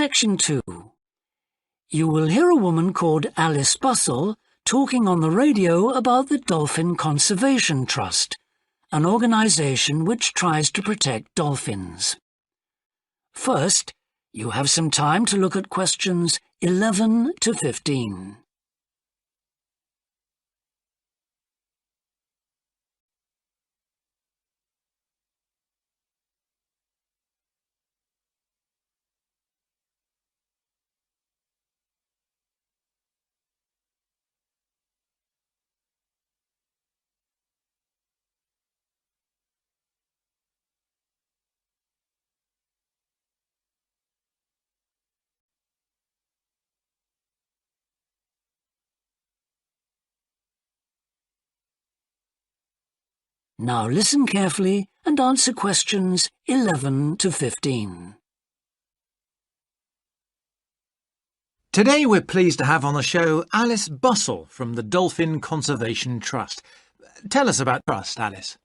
Section 2. You will hear a woman called Alice Bussell talking on the radio about the Dolphin Conservation Trust, an organisation which tries to protect dolphins. First, you have some time to look at questions 11 to 15. Now listen carefully and answer questions 11 to 15. Today we're pleased to have on the show Alice Bussell from the Dolphin Conservation Trust. Tell us about Trust, Alice.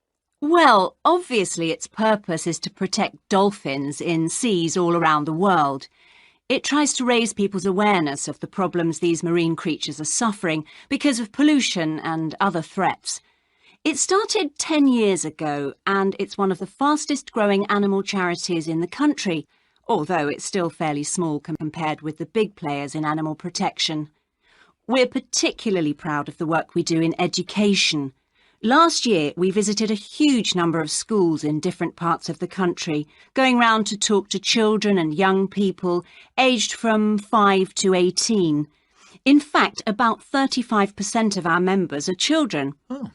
Well, obviously its purpose is to protect dolphins in seas all around the world. It tries to raise people's awareness of the problems these marine creatures are suffering because of pollution and other threats. It started 10 years ago and it's one of the fastest growing animal charities in the country, although it's still fairly small compared with the big players in animal protection. We're particularly proud of the work we do in education. Last year we visited a huge number of schools in different parts of the country, going round to talk to children and young people aged from 5 to 18. In fact, about 35% of our members are children. Oh.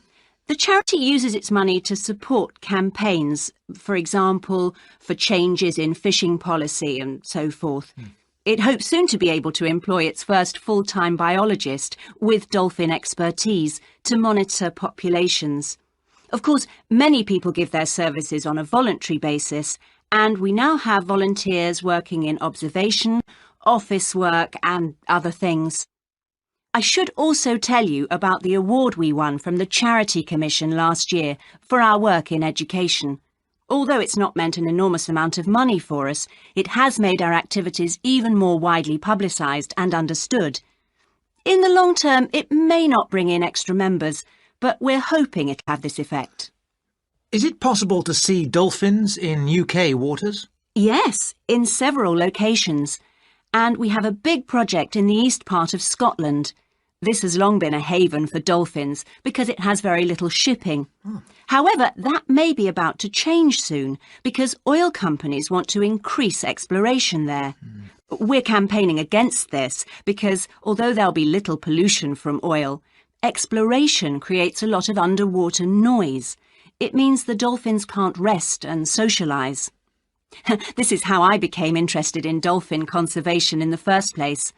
The charity uses its money to support campaigns, for example, for changes in fishing policy and so forth. It hopes soon to be able to employ its first full-time biologist with dolphin expertise to monitor populations. Of course, many people give their services on a voluntary basis, and we now have volunteers working in observation, office work and other things. I should also tell you about the award we won from the Charity Commission last year for our work in education. Although it's not meant an enormous amount of money for us, it has made our activities even more widely publicised and understood. In the long term, it may not bring in extra members, but we're hoping it'll have this effect. Is it possible to see dolphins in UK waters? Yes, in several locations. And we have a big project in the east part of Scotland. This has long been a haven for dolphins because it has very little shipping. However, that may be about to change soon because oil companies want to increase exploration there. We're campaigning against this because although there'll be little pollution from oil, exploration creates a lot of underwater noise. It means the dolphins can't rest and socialise. This is how I became interested in dolphin conservation in the first place.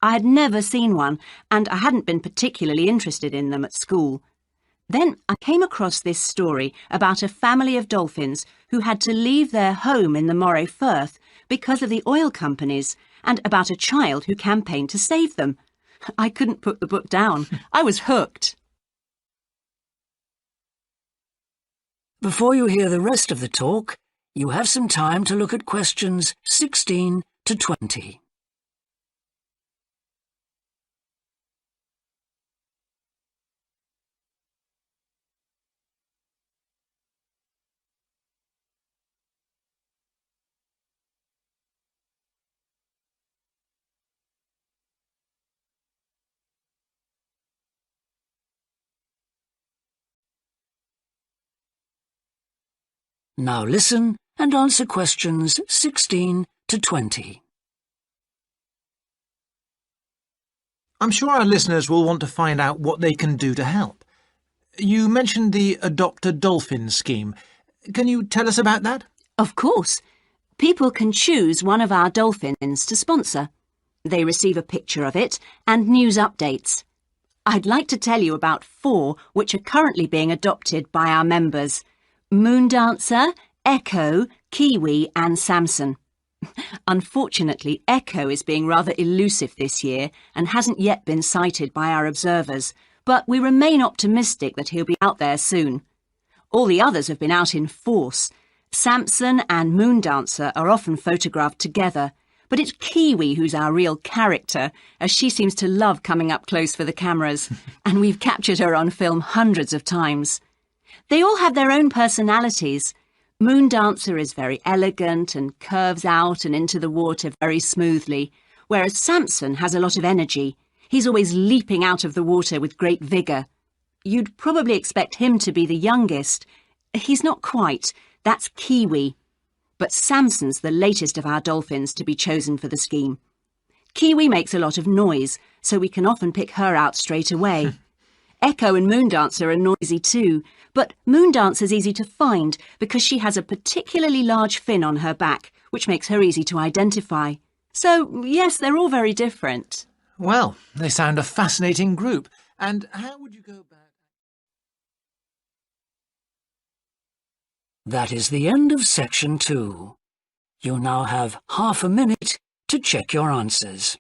I had never seen one, and I hadn't been particularly interested in them at school. Then I came across this story about a family of dolphins who had to leave their home in the Moray Firth because of the oil companies, and about a child who campaigned to save them. I couldn't put the book down. I was hooked. Before you hear the rest of the talk, you have some time to look at questions 16 to 20. Now listen and answer questions 16 to 20. I'm sure our listeners will want to find out what they can do to help. You mentioned the Adopt a Dolphin scheme. Can you tell us about that? Of course. People can choose one of our dolphins to sponsor. They receive a picture of it and news updates. I'd like to tell you about 4 which are currently being adopted by our members: Moondancer, Echo, Kiwi and Samson. Unfortunately, Echo is being rather elusive this year and hasn't yet been sighted by our observers, but we remain optimistic that he'll be out there soon. All the others have been out in force. Samson and Moondancer are often photographed together, But it's Kiwi who's our real character, as she seems to love coming up close for the cameras, and we've captured her on film hundreds of times. They all have their own personalities. Moon Dancer is very elegant and curves out and into the water very smoothly, whereas Samson has a lot of energy. He's always leaping out of the water with great vigour. You'd probably expect him to be the youngest. He's not quite. That's Kiwi. But Samson's the latest of our dolphins to be chosen for the scheme. Kiwi makes a lot of noise, so we can often pick her out straight away. Echo and Moon Dancer are noisy too, but Moon Dancer's easy to find because she has a particularly large fin on her back, which makes her easy to identify. So, yes, they're all very different. Well, they sound a fascinating group. And how would you go back? That is the end of Section 2. You now have half a minute to check your answers.